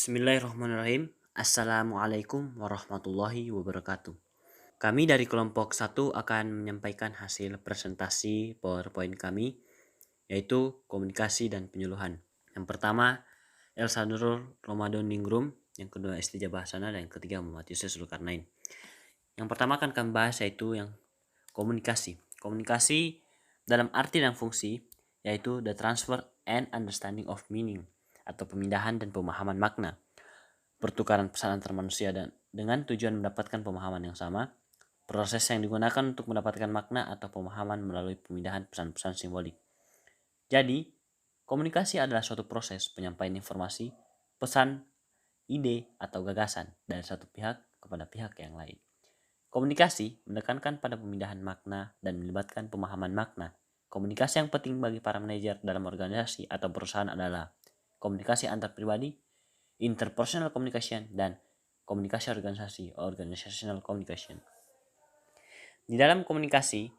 Bismillahirrahmanirrahim. Assalamualaikum warahmatullahi wabarakatuh. Kami dari kelompok 1 akan menyampaikan hasil presentasi PowerPoint kami, yaitu komunikasi dan penyuluhan. Yang pertama, Elsa Nurul Ramadan Ningrum, yang kedua Estija Bahasana, dan yang ketiga Muhammad Yusuf Zulkarnain. Yang pertama akan kami bahas yaitu yang komunikasi. Komunikasi dalam arti dan fungsi yaitu the transfer and understanding of meaning atau pemindahan dan pemahaman makna. Pertukaran pesan antar manusia dan dengan tujuan mendapatkan pemahaman yang sama, proses yang digunakan untuk mendapatkan makna atau pemahaman melalui pemindahan pesan-pesan simbolik. Jadi, komunikasi adalah suatu proses penyampaian informasi, pesan, ide, atau gagasan dari satu pihak kepada pihak yang lain. Komunikasi menekankan pada pemindahan makna dan melibatkan pemahaman makna. Komunikasi yang penting bagi para manajer dalam organisasi atau perusahaan adalah komunikasi antar pribadi, interpersonal communication, dan komunikasi organisasi, organizational communication. Di dalam komunikasi,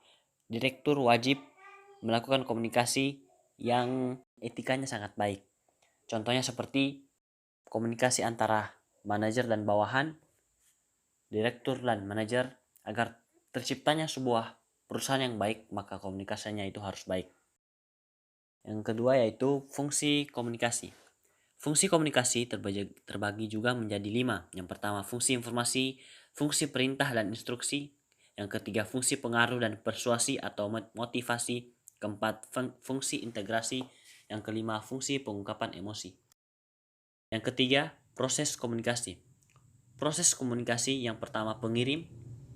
direktur wajib melakukan komunikasi yang etikanya sangat baik. Contohnya seperti komunikasi antara manajer dan bawahan, direktur dan manajer, agar terciptanya sebuah perusahaan yang baik, maka komunikasinya itu harus baik. Yang kedua yaitu fungsi komunikasi. Fungsi komunikasi terbagi juga menjadi 5. Yang pertama fungsi informasi, fungsi perintah dan instruksi. Yang ketiga fungsi pengaruh dan persuasi atau motivasi. Keempat fungsi integrasi. Yang kelima fungsi pengungkapan emosi. Yang ketiga proses komunikasi. Proses komunikasi yang pertama pengirim,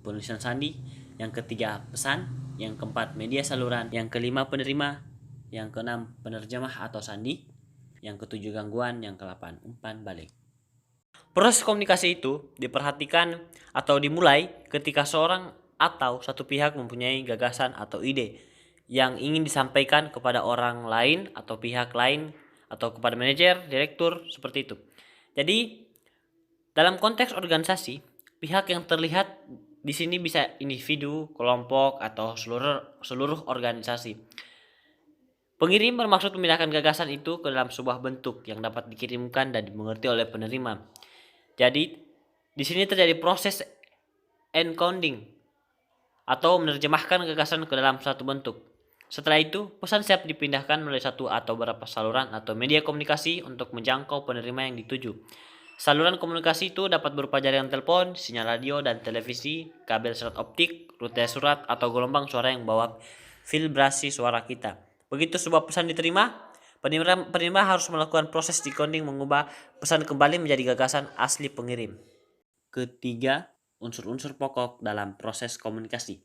penulisan sandi. Yang ketiga pesan. Yang keempat media saluran. Yang kelima penerima. Yang keenam penerjemah atau sandi. Yang ketujuh gangguan, yang ke-8 umpan balik. Proses komunikasi itu diperhatikan atau dimulai ketika seorang atau satu pihak mempunyai gagasan atau ide yang ingin disampaikan kepada orang lain atau pihak lain atau kepada manajer, direktur, seperti itu. Jadi dalam konteks organisasi, pihak yang terlihat di sini bisa individu, kelompok, atau seluruh organisasi. Pengirim bermaksud memindahkan gagasan itu ke dalam sebuah bentuk yang dapat dikirimkan dan dimengerti oleh penerima. Jadi, di sini terjadi proses encoding atau menerjemahkan gagasan ke dalam satu bentuk. Setelah itu, pesan siap dipindahkan melalui satu atau beberapa saluran atau media komunikasi untuk menjangkau penerima yang dituju. Saluran komunikasi itu dapat berupa jaringan telepon, sinyal radio dan televisi, kabel serat optik, rute surat, atau gelombang suara yang membawa vibrasi suara kita. Begitu sebuah pesan diterima, penerima harus melakukan proses decoding mengubah pesan kembali menjadi gagasan asli pengirim. Ketiga, unsur-unsur pokok dalam proses komunikasi,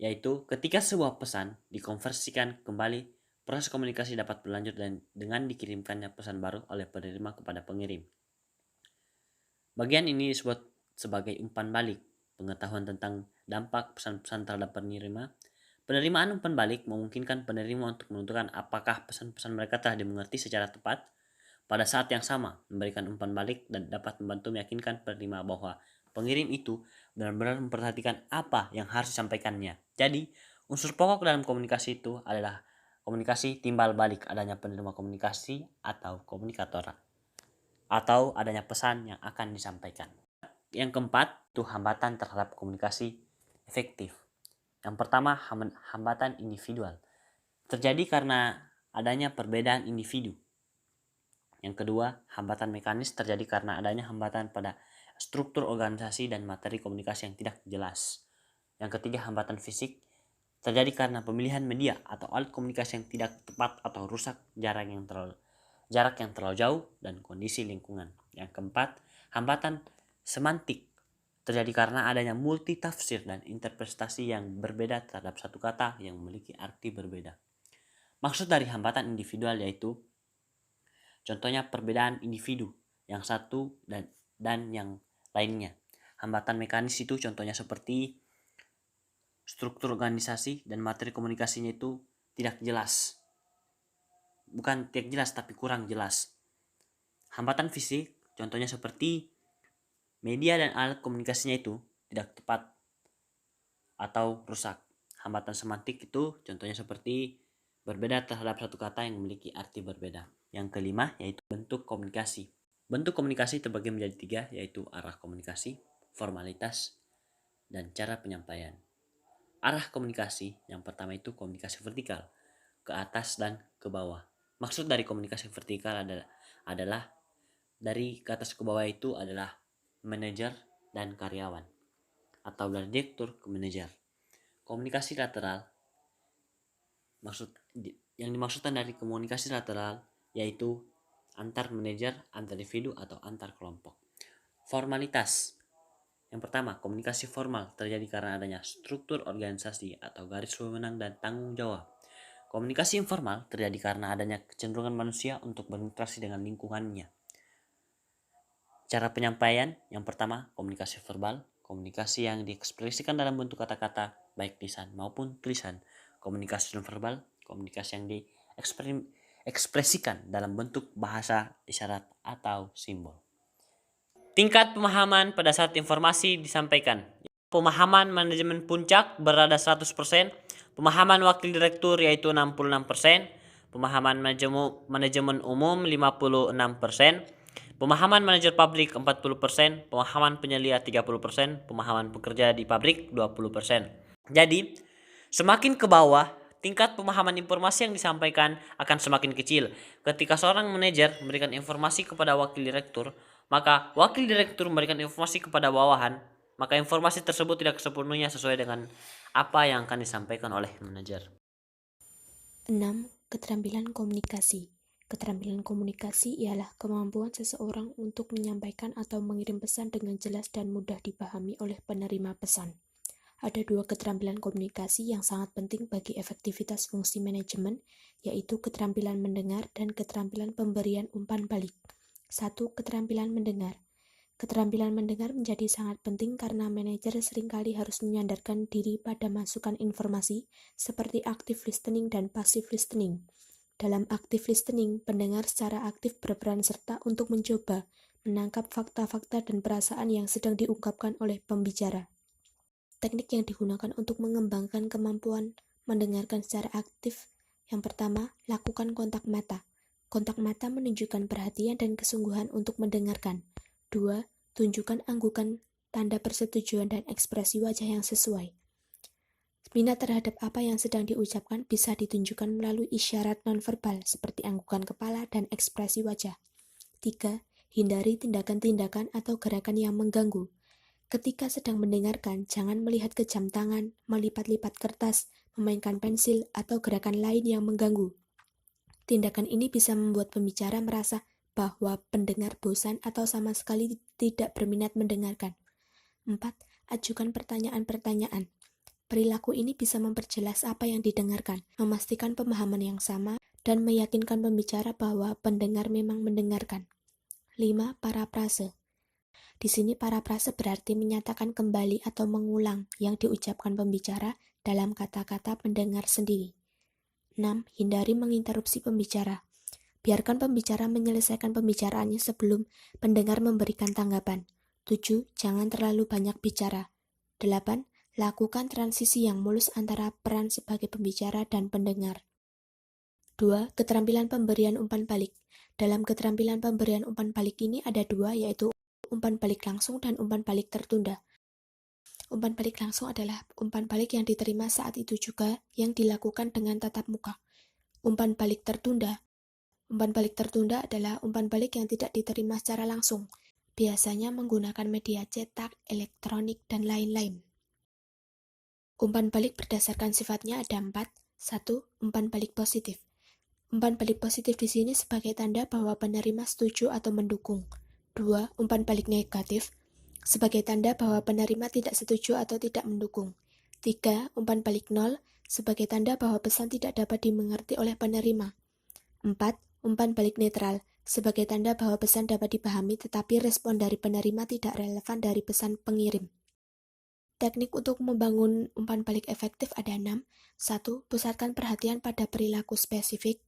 yaitu ketika sebuah pesan dikonversikan kembali, proses komunikasi dapat berlanjut dengan dikirimkannya pesan baru oleh penerima kepada pengirim. Bagian ini disebut sebagai umpan balik, pengetahuan tentang dampak pesan-pesan terhadap penerima. Penerimaan umpan balik memungkinkan penerima untuk menentukan apakah pesan-pesan mereka telah dimengerti secara tepat pada saat yang sama, memberikan umpan balik dan dapat membantu meyakinkan penerima bahwa pengirim itu benar-benar memperhatikan apa yang harus disampaikannya. Jadi, unsur pokok dalam komunikasi itu adalah komunikasi timbal balik, adanya penerima komunikasi atau komunikator, atau adanya pesan yang akan disampaikan. Yang keempat, itu hambatan terhadap komunikasi efektif. Yang pertama, hambatan individual. Terjadi karena adanya perbedaan individu. Yang kedua, hambatan mekanis terjadi karena adanya hambatan pada struktur organisasi dan materi komunikasi yang tidak jelas. Yang ketiga, hambatan fisik terjadi karena pemilihan media atau alat komunikasi yang tidak tepat atau rusak, jarak yang terlalu jauh, dan kondisi lingkungan. Yang keempat, hambatan semantik terjadi karena adanya multitafsir dan interpretasi yang berbeda terhadap satu kata yang memiliki arti berbeda. Maksud dari hambatan individual yaitu contohnya perbedaan individu yang satu dan yang lainnya. Hambatan mekanis itu contohnya seperti struktur organisasi dan materi komunikasinya itu tidak jelas. Bukan tidak jelas tapi kurang jelas. Hambatan fisik contohnya seperti media dan alat komunikasinya itu tidak tepat atau rusak. Hambatan semantik itu contohnya seperti berbeda terhadap satu kata yang memiliki arti berbeda. Yang kelima yaitu bentuk komunikasi. Bentuk komunikasi terbagi menjadi 3, yaitu arah komunikasi, formalitas, dan cara penyampaian. Arah komunikasi yang pertama itu komunikasi vertikal, ke atas dan ke bawah. Maksud dari komunikasi vertikal adalah dari ke atas ke bawah itu adalah manajer dan karyawan, atau dari direktur ke manajer. Komunikasi lateral, yang dimaksudkan dari komunikasi lateral yaitu antar manajer, antar individu, atau antar kelompok. Formalitas. Yang pertama, komunikasi formal terjadi karena adanya struktur organisasi atau garis wewenang dan tanggung jawab. Komunikasi informal terjadi karena adanya kecenderungan manusia untuk berinteraksi dengan lingkungannya. Cara penyampaian, yang pertama, komunikasi verbal, komunikasi yang diekspresikan dalam bentuk kata-kata, baik lisan maupun tulisan. Komunikasi nonverbal, komunikasi yang diekspresikan dalam bentuk bahasa, isyarat, atau simbol. Tingkat pemahaman pada saat informasi disampaikan. Pemahaman manajemen puncak berada 100%, pemahaman wakil direktur yaitu 66%, pemahaman manajemen umum 56%, pemahaman manajer pabrik 40%, pemahaman penyelia 30%, pemahaman pekerja di pabrik 20%. Jadi, semakin ke bawah, tingkat pemahaman informasi yang disampaikan akan semakin kecil. Ketika seorang manajer memberikan informasi kepada wakil direktur, maka wakil direktur memberikan informasi kepada bawahan, maka informasi tersebut tidak sepenuhnya sesuai dengan apa yang akan disampaikan oleh manajer. 6. Keterampilan komunikasi. Keterampilan komunikasi ialah kemampuan seseorang untuk menyampaikan atau mengirim pesan dengan jelas dan mudah dipahami oleh penerima pesan. Ada 2 keterampilan komunikasi yang sangat penting bagi efektivitas fungsi manajemen, yaitu keterampilan mendengar dan keterampilan pemberian umpan balik. 1. Keterampilan mendengar. Keterampilan mendengar menjadi sangat penting karena manajer seringkali harus menyandarkan diri pada masukan informasi seperti active listening dan passive listening. Dalam active listening, pendengar secara aktif berperan serta untuk mencoba menangkap fakta-fakta dan perasaan yang sedang diungkapkan oleh pembicara. Teknik yang digunakan untuk mengembangkan kemampuan mendengarkan secara aktif. Yang pertama, lakukan kontak mata. Kontak mata menunjukkan perhatian dan kesungguhan untuk mendengarkan. 2. Tunjukkan anggukan tanda persetujuan dan ekspresi wajah yang sesuai. Minat terhadap apa yang sedang diucapkan bisa ditunjukkan melalui isyarat nonverbal seperti anggukan kepala dan ekspresi wajah. 3. Hindari tindakan-tindakan atau gerakan yang mengganggu. Ketika sedang mendengarkan, jangan melihat ke jam tangan, melipat-lipat kertas, memainkan pensil, atau gerakan lain yang mengganggu. Tindakan ini bisa membuat pembicara merasa bahwa pendengar bosan atau sama sekali tidak berminat mendengarkan. 4. Ajukan pertanyaan-pertanyaan. Perilaku ini bisa memperjelas apa yang didengarkan, memastikan pemahaman yang sama, dan meyakinkan pembicara bahwa pendengar memang mendengarkan. 5. Parafrase. Di sini parafrase berarti menyatakan kembali atau mengulang yang diucapkan pembicara dalam kata-kata pendengar sendiri. 6. Hindari menginterupsi pembicara. Biarkan pembicara menyelesaikan pembicaraannya sebelum pendengar memberikan tanggapan. 7. Jangan terlalu banyak bicara. 8. Lakukan transisi yang mulus antara peran sebagai pembicara dan pendengar. 2. Keterampilan pemberian umpan balik. Dalam keterampilan pemberian umpan balik ini ada 2, yaitu umpan balik langsung dan umpan balik tertunda. Umpan balik langsung adalah umpan balik yang diterima saat itu juga yang dilakukan dengan tatap muka. Umpan balik tertunda adalah umpan balik yang tidak diterima secara langsung, biasanya menggunakan media cetak, elektronik, dan lain-lain. Umpan balik berdasarkan sifatnya ada 4. 1. Umpan balik positif. Umpan balik positif di sini sebagai tanda bahwa penerima setuju atau mendukung. 2. Umpan balik negatif sebagai tanda bahwa penerima tidak setuju atau tidak mendukung. 3. Umpan balik 0 sebagai tanda bahwa pesan tidak dapat dimengerti oleh penerima. 4. Umpan balik netral sebagai tanda bahwa pesan dapat dipahami tetapi respon dari penerima tidak relevan dari pesan pengirim. Teknik untuk membangun umpan balik efektif ada 6. 1. Pusatkan perhatian pada perilaku spesifik.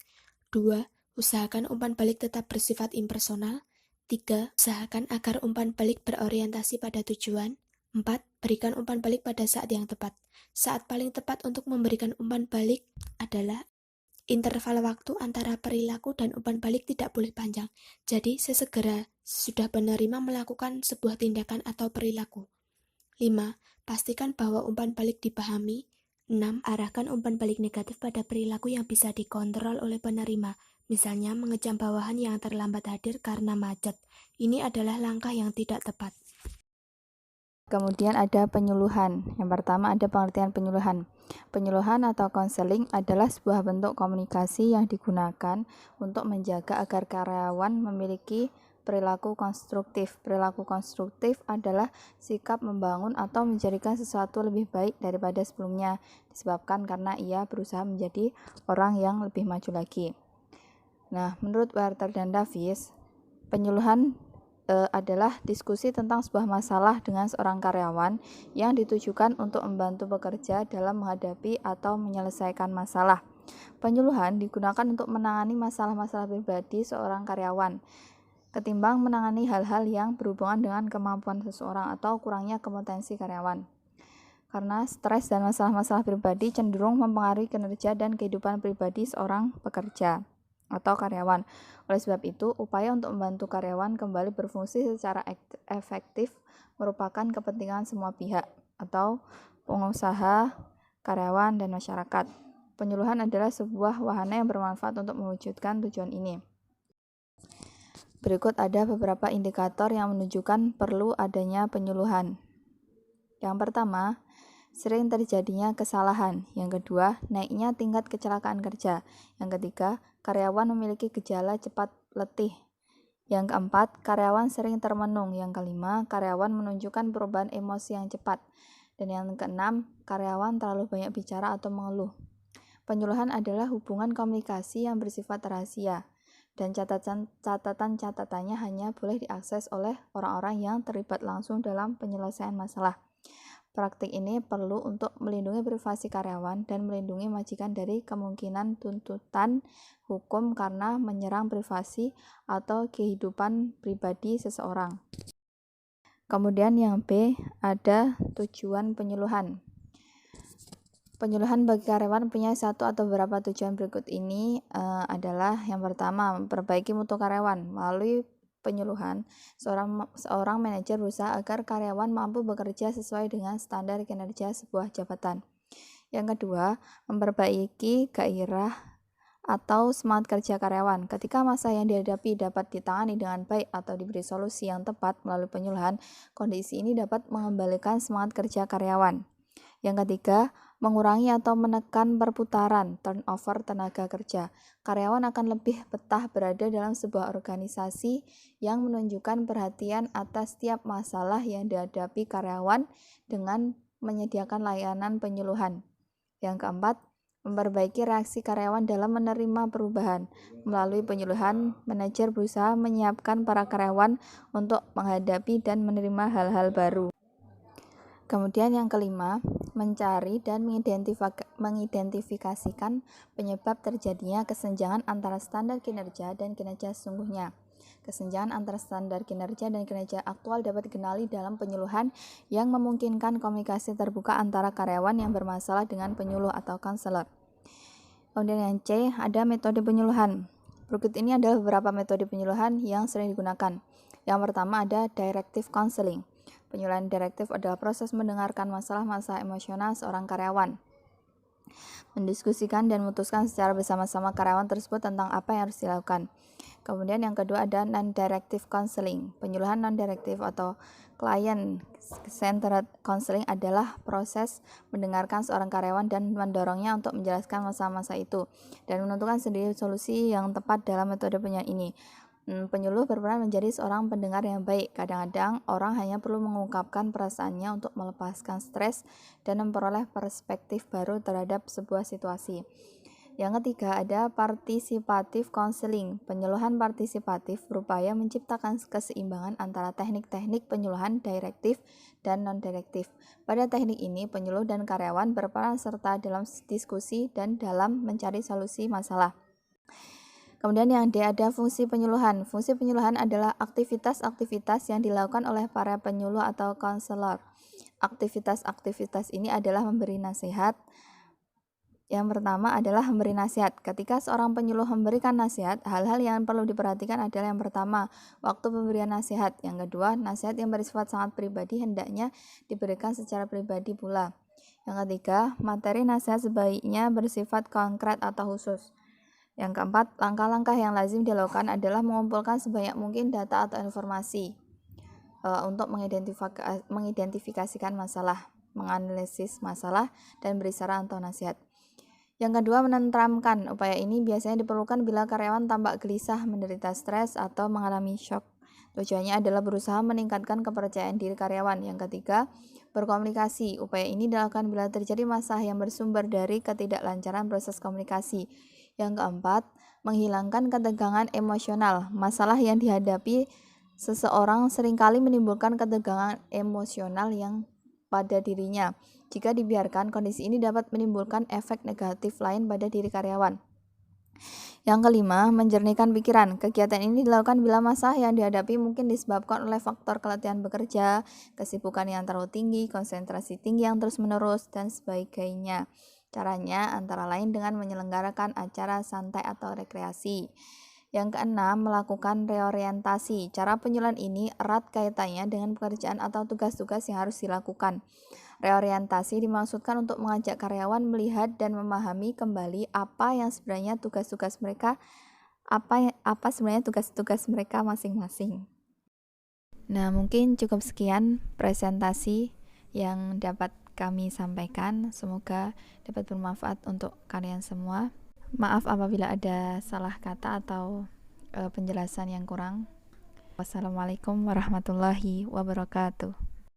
2. Usahakan umpan balik tetap bersifat impersonal. 3. Usahakan agar umpan balik berorientasi pada tujuan. 4. Berikan umpan balik pada saat yang tepat. Saat paling tepat untuk memberikan umpan balik adalah interval waktu antara perilaku dan umpan balik tidak boleh panjang. Jadi, sesegera Sudah penerima melakukan sebuah tindakan atau perilaku. 5. Pastikan bahwa umpan balik dipahami. 6. Arahkan umpan balik negatif pada perilaku yang bisa dikontrol oleh penerima, misalnya mengecam bawahan yang terlambat hadir karena macet. Ini adalah langkah yang tidak tepat. Kemudian ada penyuluhan. Yang pertama ada pengertian penyuluhan. Penyuluhan atau konseling adalah sebuah bentuk komunikasi yang digunakan untuk menjaga agar karyawan memiliki perilaku konstruktif. Perilaku konstruktif adalah sikap membangun atau menjadikan sesuatu lebih baik daripada sebelumnya, disebabkan karena ia berusaha menjadi orang yang lebih maju lagi. Nah, menurut Werther dan Davis, penyuluhan adalah diskusi tentang sebuah masalah dengan seorang karyawan yang ditujukan untuk membantu bekerja dalam menghadapi atau menyelesaikan masalah. Penyuluhan digunakan untuk menangani masalah-masalah pribadi seorang karyawan, ketimbang menangani hal-hal yang berhubungan dengan kemampuan seseorang atau kurangnya kompetensi karyawan. Karena stres dan masalah-masalah pribadi cenderung mempengaruhi kinerja dan kehidupan pribadi seorang pekerja atau karyawan. Oleh sebab itu, upaya untuk membantu karyawan kembali berfungsi secara efektif merupakan kepentingan semua pihak atau pengusaha, karyawan, dan masyarakat. Penyuluhan adalah sebuah wahana yang bermanfaat untuk mewujudkan tujuan ini. Berikut ada beberapa indikator yang menunjukkan perlu adanya penyuluhan. Yang pertama, sering terjadinya kesalahan. Yang kedua, naiknya tingkat kecelakaan kerja. Yang ketiga, karyawan memiliki gejala cepat letih. Yang keempat, karyawan sering termenung. Yang kelima, karyawan menunjukkan perubahan emosi yang cepat. Dan yang keenam, karyawan terlalu banyak bicara atau mengeluh. Penyuluhan adalah hubungan komunikasi yang bersifat rahasia, dan catatan-catatannya hanya boleh diakses oleh orang-orang yang terlibat langsung dalam penyelesaian masalah. Praktik ini perlu untuk melindungi privasi karyawan dan melindungi majikan dari kemungkinan tuntutan hukum karena menyerang privasi atau kehidupan pribadi seseorang. Kemudian yang B, ada tujuan penyuluhan. Penyuluhan bagi karyawan punya satu atau beberapa tujuan berikut ini adalah yang pertama, memperbaiki mutu karyawan. Melalui penyuluhan, seorang manajer berusaha agar karyawan mampu bekerja sesuai dengan standar kinerja sebuah jabatan. Yang kedua, memperbaiki gairah atau semangat kerja karyawan. Ketika masa yang dihadapi dapat ditangani dengan baik atau diberi solusi yang tepat melalui penyuluhan, kondisi ini dapat mengembalikan semangat kerja karyawan. Yang ketiga, mengurangi atau menekan perputaran turnover tenaga kerja. Karyawan akan lebih betah berada dalam sebuah organisasi yang menunjukkan perhatian atas setiap masalah yang dihadapi karyawan dengan menyediakan layanan penyuluhan. Yang keempat, memperbaiki reaksi karyawan dalam menerima perubahan. Melalui penyuluhan, manajer berusaha menyiapkan para karyawan untuk menghadapi dan menerima hal-hal baru. Kemudian yang kelima, mencari dan mengidentifikasikan penyebab terjadinya kesenjangan antara standar kinerja dan kinerja sesungguhnya. Kesenjangan antara standar kinerja dan kinerja aktual dapat dikenali dalam penyuluhan yang memungkinkan komunikasi terbuka antara karyawan yang bermasalah dengan penyuluh atau konselor. Kemudian yang C, ada metode penyuluhan. Berikut ini adalah beberapa metode penyuluhan yang sering digunakan. Yang pertama ada directive counseling. Penyuluhan direktif adalah proses mendengarkan masalah-masalah emosional seorang karyawan, mendiskusikan dan memutuskan secara bersama-sama karyawan tersebut tentang apa yang harus dilakukan. Kemudian yang kedua ada non-directive counseling. Penyuluhan non-directive atau client-centered counseling adalah proses mendengarkan seorang karyawan dan mendorongnya untuk menjelaskan masalah-masalah itu dan menentukan sendiri solusi yang tepat dalam metode penyuluhan ini. Penyuluh berperan menjadi seorang pendengar yang baik. Kadang-kadang orang hanya perlu mengungkapkan perasaannya untuk melepaskan stres dan memperoleh perspektif baru terhadap sebuah situasi. Yang ketiga ada participative counseling. Penyuluhan partisipatif berupaya menciptakan keseimbangan antara teknik-teknik penyuluhan direktif dan non-direktif. Pada teknik ini, penyuluh dan karyawan berperan serta dalam diskusi dan dalam mencari solusi masalah. Kemudian yang D ada fungsi penyuluhan. Fungsi penyuluhan adalah aktivitas-aktivitas yang dilakukan oleh para penyuluh atau konselor. Aktivitas-aktivitas ini adalah memberi nasihat, Yang pertama adalah memberi nasihat. Ketika seorang penyuluh memberikan nasihat, hal-hal yang perlu diperhatikan adalah yang pertama, waktu pemberian nasihat. Yang kedua, nasihat yang bersifat sangat pribadi hendaknya diberikan secara pribadi pula. Yang ketiga, materi nasihat sebaiknya bersifat konkret atau khusus. Yang keempat, langkah-langkah yang lazim dilakukan adalah mengumpulkan sebanyak mungkin data atau informasi untuk mengidentifikasikan masalah, menganalisis masalah, dan beri saran atau nasihat. Yang kedua, menenteramkan. Upaya ini biasanya diperlukan bila karyawan tampak gelisah, menderita stres, atau mengalami shock. Tujuannya adalah berusaha meningkatkan kepercayaan diri karyawan. Yang ketiga, berkomunikasi. Upaya ini dilakukan bila terjadi masalah yang bersumber dari ketidaklancaran proses komunikasi. Yang keempat, menghilangkan ketegangan emosional. Masalah yang dihadapi seseorang seringkali menimbulkan ketegangan emosional yang pada dirinya. Jika dibiarkan, kondisi ini dapat menimbulkan efek negatif lain pada diri karyawan. Yang kelima, menjernihkan pikiran. Kegiatan ini dilakukan bila masalah yang dihadapi mungkin disebabkan oleh faktor keletihan bekerja, kesibukan yang terlalu tinggi, konsentrasi tinggi yang terus-menerus, dan sebagainya. Caranya antara lain dengan menyelenggarakan acara santai atau rekreasi. Yang keenam, melakukan reorientasi. Cara penyuluhan ini erat kaitannya dengan pekerjaan atau tugas-tugas yang harus dilakukan. Reorientasi dimaksudkan untuk mengajak karyawan melihat dan memahami kembali apa sebenarnya tugas-tugas mereka masing-masing. Nah, mungkin cukup sekian presentasi yang dapat kami sampaikan. Semoga dapat bermanfaat untuk kalian semua. Maaf apabila ada salah kata atau penjelasan yang kurang. Wassalamualaikum warahmatullahi wabarakatuh.